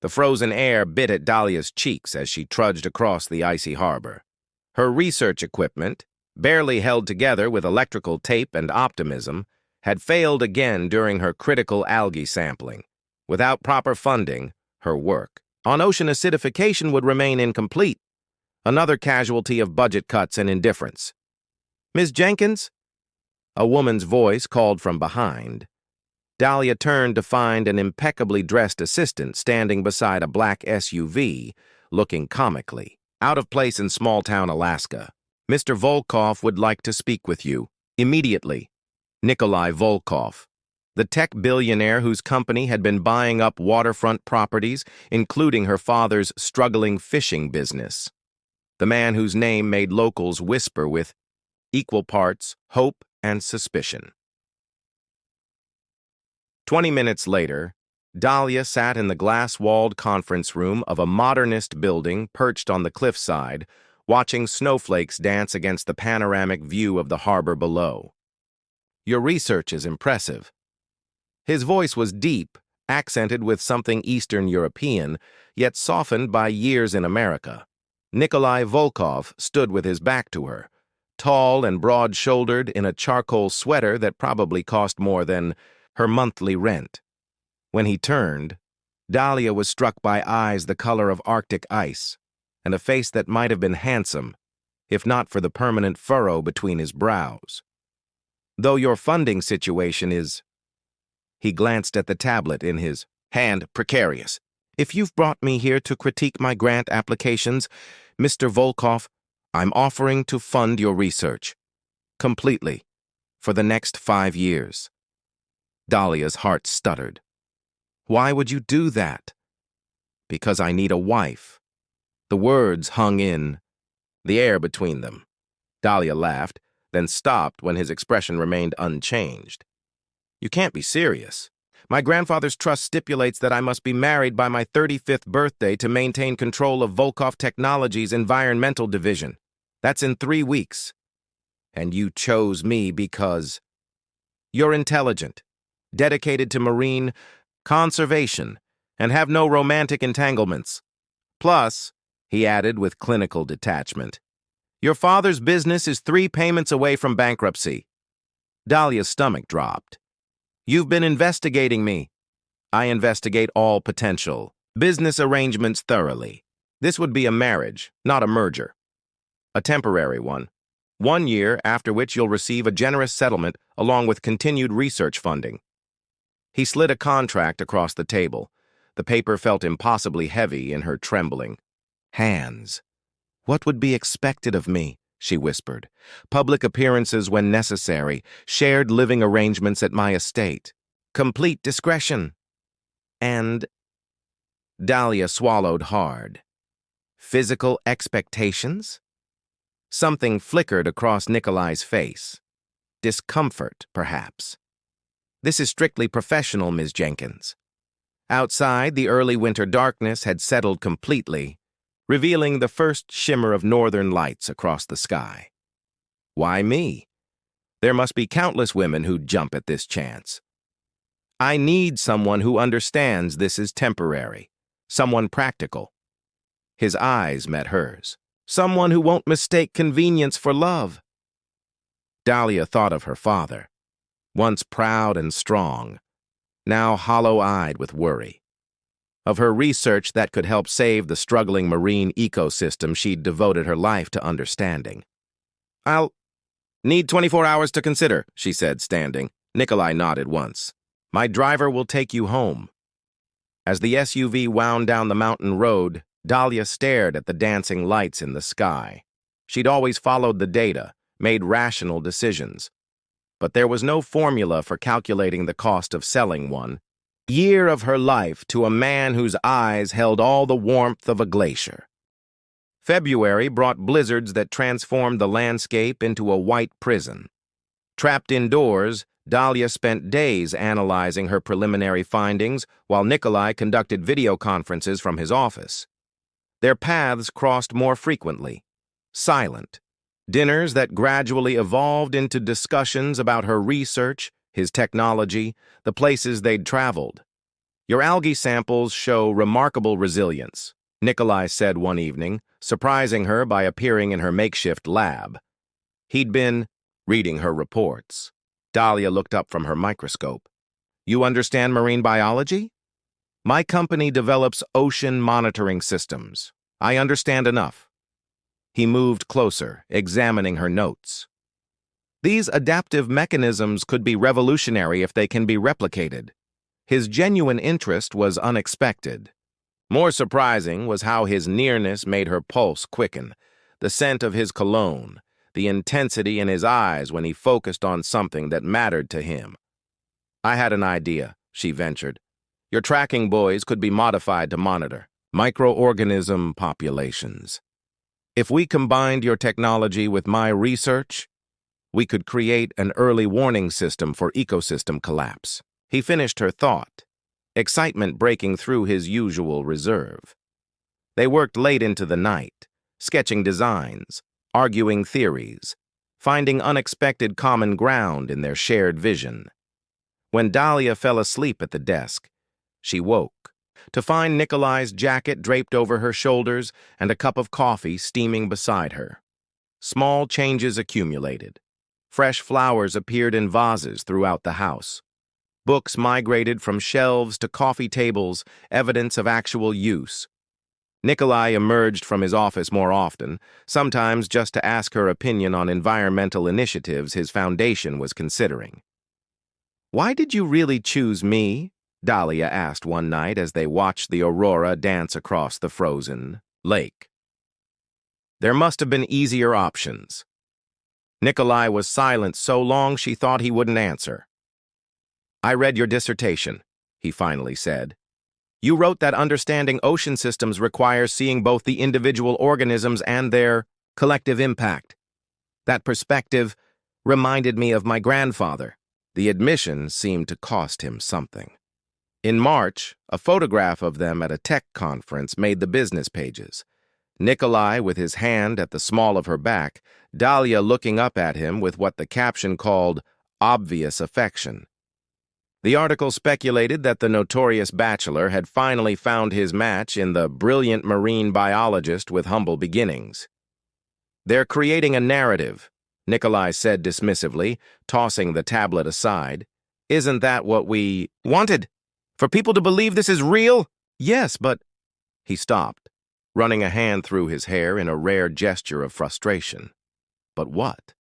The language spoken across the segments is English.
The frozen air bit at Dahlia's cheeks as she trudged across the icy harbor. Her research equipment, barely held together with electrical tape and optimism, had failed again during her critical algae sampling. Without proper funding, her work on ocean acidification would remain incomplete, another casualty of budget cuts and indifference. "Ms. Jenkins?" A woman's voice called from behind. Dahlia turned to find an impeccably dressed assistant standing beside a black SUV, looking comically out of place in small-town Alaska. "Mr. Volkov would like to speak with you, immediately." Nikolai Volkov, the tech billionaire whose company had been buying up waterfront properties, including her father's struggling fishing business. The man whose name made locals whisper with equal parts hope and suspicion. 20 minutes later, Dahlia sat in the glass-walled conference room of a modernist building perched on the cliffside, watching snowflakes dance against the panoramic view of the harbor below. "Your research is impressive." His voice was deep, accented with something Eastern European, yet softened by years in America. Nikolai Volkov stood with his back to her, tall and broad-shouldered in a charcoal sweater that probably cost more than her monthly rent. When he turned, Dahlia was struck by eyes the color of Arctic ice and a face that might have been handsome, if not for the permanent furrow between his brows. "Though your funding situation is—" He glanced at the tablet in his hand, precarious. "If you've brought me here to critique my grant applications, Mr. Volkov, I'm offering to fund your research. Completely. For the next 5 years. Dahlia's heart stuttered. "Why would you do that?" "Because I need a wife." The words hung in the air between them. Dahlia laughed, then stopped when his expression remained unchanged. "You can't be serious. My grandfather's trust stipulates that I must be married by my 35th birthday to maintain control of Volkov Technologies' environmental division. That's in 3 weeks. And you chose me because you're intelligent, dedicated to marine conservation, and have no romantic entanglements. Plus," he added with clinical detachment, "your father's business is 3 payments away from bankruptcy." Dahlia's stomach dropped. "You've been investigating me." "I investigate all potential business arrangements thoroughly. This would be a marriage, not a merger. A temporary one. 1 year, after which you'll receive a generous settlement along with continued research funding." He slid a contract across the table. The paper felt impossibly heavy in her trembling hands. "What would be expected of me?" she whispered. "Public appearances when necessary, shared living arrangements at my estate. Complete discretion." And Dahlia swallowed hard. Physical expectations? Something flickered across Nikolai's face. Discomfort, perhaps. "This is strictly professional, Ms. Jenkins." Outside, the early winter darkness had settled completely, revealing the first shimmer of northern lights across the sky. "Why me? There must be countless women who'd jump at this chance. I need someone who understands this is temporary, someone practical." His eyes met hers. "Someone who won't mistake convenience for love." Dahlia thought of her father, once proud and strong, now hollow-eyed with worry. Of her research that could help save the struggling marine ecosystem she'd devoted her life to understanding. "I'll need 24 hours to consider," she said, standing. Nikolai nodded once. "My driver will take you home." As the SUV wound down the mountain road, Dahlia stared at the dancing lights in the sky. She'd always followed the data, made rational decisions. But there was no formula for calculating the cost of selling one year of her life to a man whose eyes held all the warmth of a glacier. February brought blizzards that transformed the landscape into a white prison. Trapped indoors, Dahlia spent days analyzing her preliminary findings while Nikolai conducted video conferences from his office. Their paths crossed more frequently, silent. Dinners that gradually evolved into discussions about her research, his technology, the places they'd traveled. Your algae samples show remarkable resilience, Nikolai said one evening, surprising her by appearing in her makeshift lab. He'd been reading her reports. Dahlia looked up from her microscope. You understand marine biology? My company develops ocean monitoring systems. I understand enough. He moved closer, examining her notes. These adaptive mechanisms could be revolutionary if they can be replicated. His genuine interest was unexpected. More surprising was how his nearness made her pulse quicken, the scent of his cologne, the intensity in his eyes when he focused on something that mattered to him. I had an idea, she ventured. Your tracking buoys could be modified to monitor microorganism populations. If we combined your technology with my research, we could create an early warning system for ecosystem collapse. He finished her thought, excitement breaking through his usual reserve. They worked late into the night, sketching designs, arguing theories, finding unexpected common ground in their shared vision. When Dahlia fell asleep at the desk, she woke to find Nikolai's jacket draped over her shoulders and a cup of coffee steaming beside her. Small changes accumulated. Fresh flowers appeared in vases throughout the house. Books migrated from shelves to coffee tables, evidence of actual use. Nikolai emerged from his office more often, sometimes just to ask her opinion on environmental initiatives his foundation was considering. Why did you really choose me? Dahlia asked one night as they watched the aurora dance across the frozen lake. There must have been easier options. Nikolai was silent so long she thought he wouldn't answer. I read your dissertation, he finally said. You wrote that understanding ocean systems requires seeing both the individual organisms and their collective impact. That perspective reminded me of my grandfather. The admission seemed to cost him something. In March, a photograph of them at a tech conference made the business pages. Nikolai with his hand at the small of her back, Dahlia looking up at him with what the caption called obvious affection. The article speculated that the notorious bachelor had finally found his match in the brilliant marine biologist with humble beginnings. They're creating a narrative, Nikolai said dismissively, tossing the tablet aside. Isn't that what we wanted? For people to believe this is real? Yes, but... He stopped, running a hand through his hair in a rare gesture of frustration. But what?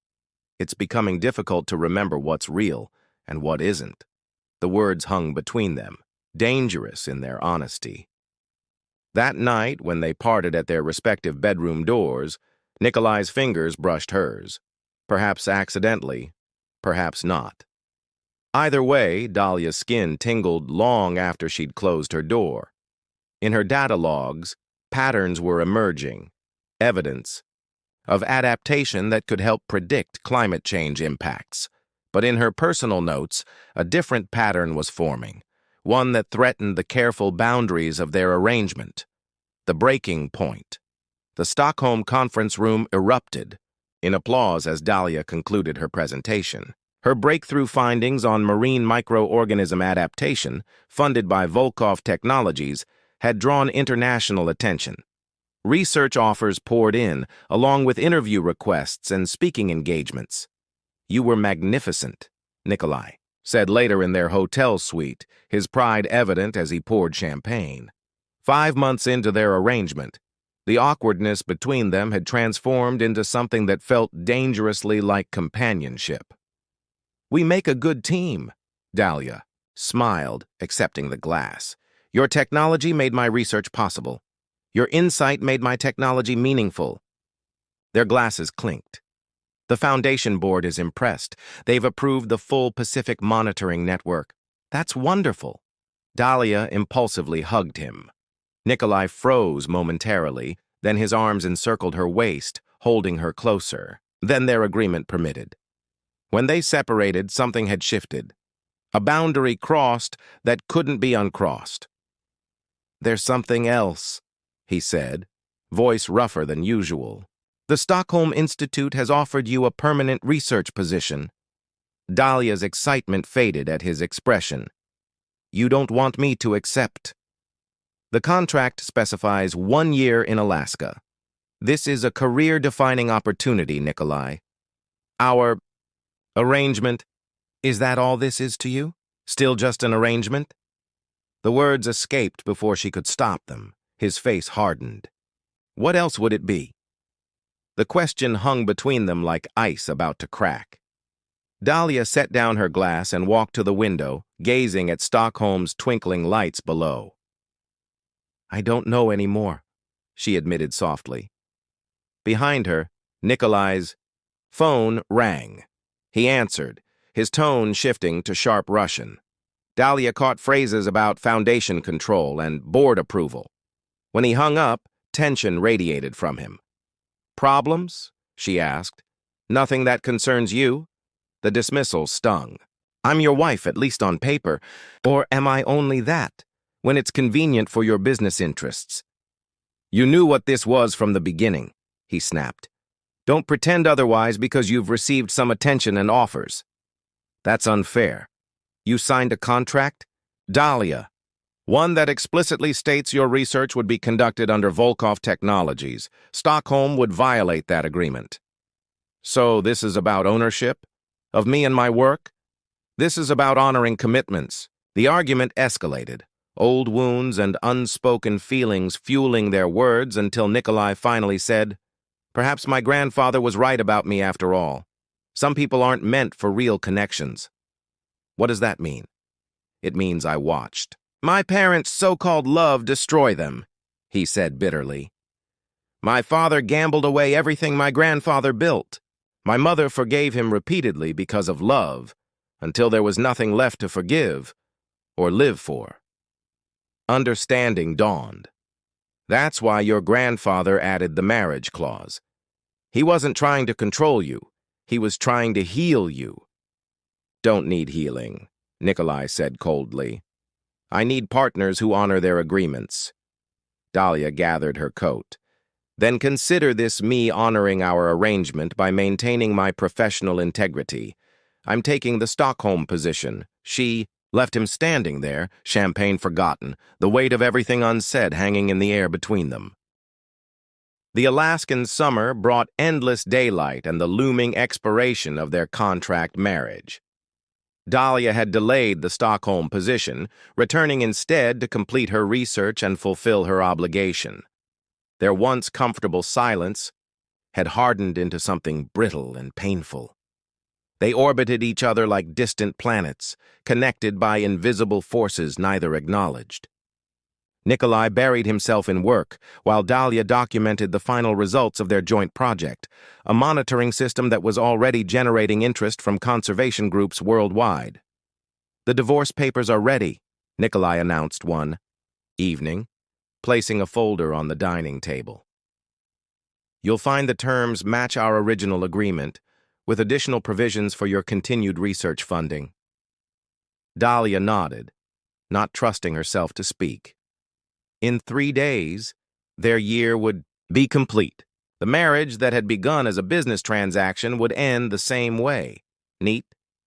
It's becoming difficult to remember what's real and what isn't. The words hung between them, dangerous in their honesty. That night, when they parted at their respective bedroom doors, Nikolai's fingers brushed hers. Perhaps accidentally, perhaps not. Either way, Dahlia's skin tingled long after she'd closed her door. In her data logs, patterns were emerging, evidence of adaptation that could help predict climate change impacts. But in her personal notes, a different pattern was forming, one that threatened the careful boundaries of their arrangement. The breaking point. The Stockholm conference room erupted, in applause as Dahlia concluded her presentation. Her breakthrough findings on marine microorganism adaptation, funded by Volkov Technologies, had drawn international attention. Research offers poured in, along with interview requests and speaking engagements. You were magnificent, Nikolai said later in their hotel suite, his pride evident as he poured champagne. 5 months into their arrangement, the awkwardness between them had transformed into something that felt dangerously like companionship. We make a good team, Dahlia smiled, accepting the glass. Your technology made my research possible. Your insight made my technology meaningful. Their glasses clinked. The Foundation Board is impressed. They've approved the full Pacific monitoring network. That's wonderful. Dahlia impulsively hugged him. Nikolai froze momentarily, then his arms encircled her waist, holding her closer. Then their agreement permitted. When they separated, something had shifted. A boundary crossed that couldn't be uncrossed. There's something else, he said, voice rougher than usual. The Stockholm Institute has offered you a permanent research position. Dahlia's excitement faded at his expression. You don't want me to accept. The contract specifies 1 year in Alaska. This is a career-defining opportunity, Nikolai. Our arrangement, is that all this is to you? Still just an arrangement? The words escaped before she could stop them. His face hardened. What else would it be? The question hung between them like ice about to crack. Dahlia set down her glass and walked to the window, gazing at Stockholm's twinkling lights below. I don't know anymore, she admitted softly. Behind her, Nikolai's phone rang. He answered, his tone shifting to sharp Russian. Dahlia caught phrases about foundation control and board approval. When he hung up, tension radiated from him. Problems? She asked. Nothing that concerns you? The dismissal stung. I'm your wife, at least on paper. Or am I only that, when it's convenient for your business interests? You knew what this was from the beginning, he snapped. Don't pretend otherwise because you've received some attention and offers. That's unfair. You signed a contract? Dahlia. One that explicitly states your research would be conducted under Volkov Technologies. Stockholm would violate that agreement. So this is about ownership? Of me and my work? This is about honoring commitments. The argument escalated, old wounds and unspoken feelings fueling their words until Nikolai finally said, Perhaps my grandfather was right about me after all. Some people aren't meant for real connections. What does that mean? It means I watched my parents' so-called love destroy them, he said bitterly. My father gambled away everything my grandfather built. My mother forgave him repeatedly because of love, until there was nothing left to forgive or live for. Understanding dawned. That's why your grandfather added the marriage clause. He wasn't trying to control you. He was trying to heal you. Don't need healing, Nikolai said coldly. I need partners who honor their agreements. Dahlia gathered her coat. Then consider this me honoring our arrangement by maintaining my professional integrity. I'm taking the Stockholm position. She left him standing there, champagne forgotten, the weight of everything unsaid hanging in the air between them. The Alaskan summer brought endless daylight and the looming expiration of their contract marriage. Dahlia had delayed the Stockholm position, returning instead to complete her research and fulfill her obligation. Their once comfortable silence had hardened into something brittle and painful. They orbited each other like distant planets, connected by invisible forces neither acknowledged. Nikolai buried himself in work, while Dahlia documented the final results of their joint project, a monitoring system that was already generating interest from conservation groups worldwide. The divorce papers are ready, Nikolai announced one evening, placing a folder on the dining table. You'll find the terms match our original agreement, with additional provisions for your continued research funding. Dahlia nodded, not trusting herself to speak. In 3 days, their year would be complete. The marriage that had begun as a business transaction would end the same way, neat,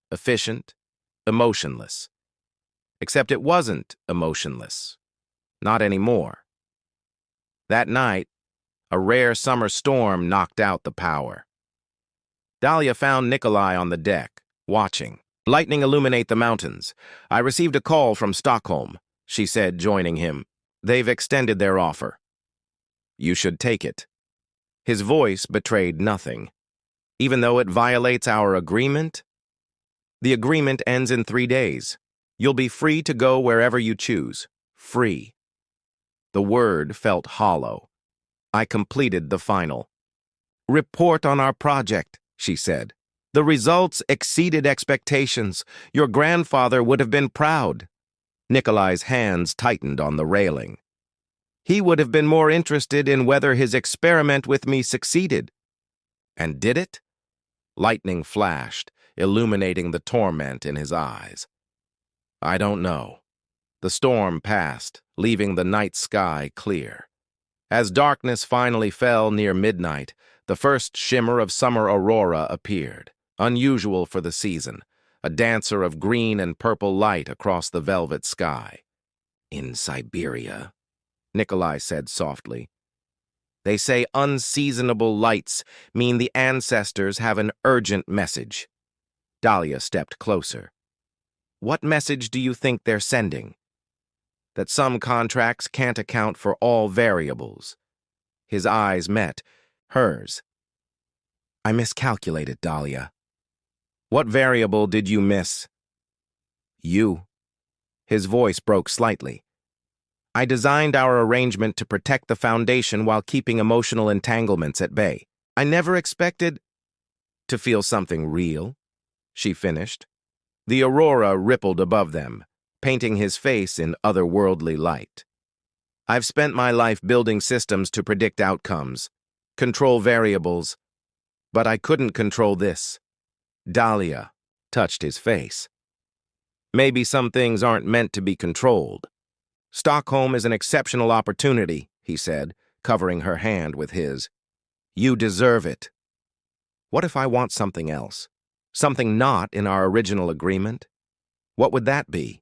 efficient, emotionless. Except it wasn't emotionless. Not anymore. That night, a rare summer storm knocked out the power. Dahlia found Nikolai on the deck, watching. Lightning illuminate the mountains. I received a call from Stockholm, she said, joining him. They've extended their offer. You should take it. His voice betrayed nothing. Even though it violates our agreement? The agreement ends in 3 days. You'll be free to go wherever you choose. Free. The word felt hollow. I completed the final. Report on our project, she said. The results exceeded expectations. Your grandfather would have been proud. Nikolai's hands tightened on the railing. He would have been more interested in whether his experiment with me succeeded. And did it? Lightning flashed, illuminating the torment in his eyes. I don't know. The storm passed, leaving the night sky clear. As darkness finally fell near midnight, the first shimmer of summer aurora appeared, unusual for the season, a dancer of green and purple light across the velvet sky. In Siberia, Nikolai said softly. They say unseasonable lights mean the ancestors have an urgent message. Dahlia stepped closer. What message do you think they're sending? That some contracts can't account for all variables. His eyes met hers. I miscalculated, Dahlia. What variable did you miss? You. His voice broke slightly. I designed our arrangement to protect the Foundation while keeping emotional entanglements at bay. I never expected to feel something real, she finished. The aurora rippled above them, painting his face in otherworldly light. I've spent my life building systems to predict outcomes, control variables, but I couldn't control this. Dahlia touched his face. Maybe some things aren't meant to be controlled. Stockholm is an exceptional opportunity, he said, covering her hand with his. You deserve it. What if I want something else? Something not in our original agreement? What would that be?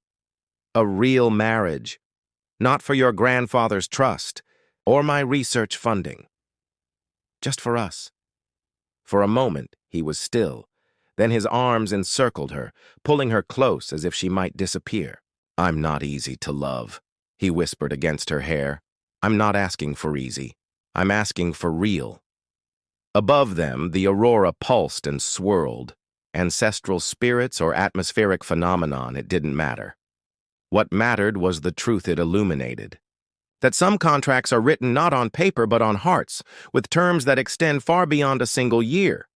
A real marriage. Not for your grandfather's trust or my research funding. Just for us. For a moment, he was still. Then his arms encircled her, pulling her close as if she might disappear. I'm not easy to love, he whispered against her hair. I'm not asking for easy. I'm asking for real. Above them, the aurora pulsed and swirled. Ancestral spirits or atmospheric phenomenon, it didn't matter. What mattered was the truth it illuminated. That some contracts are written not on paper but on hearts, with terms that extend far beyond a single year.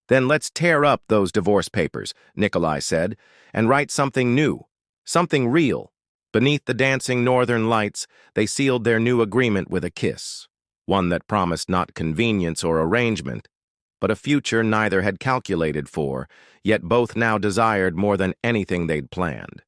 Then let's tear up those divorce papers, Nikolai said, and write something new, something real. Beneath the dancing northern lights, they sealed their new agreement with a kiss, one that promised not convenience or arrangement, but a future neither had calculated for, yet both now desired more than anything they'd planned.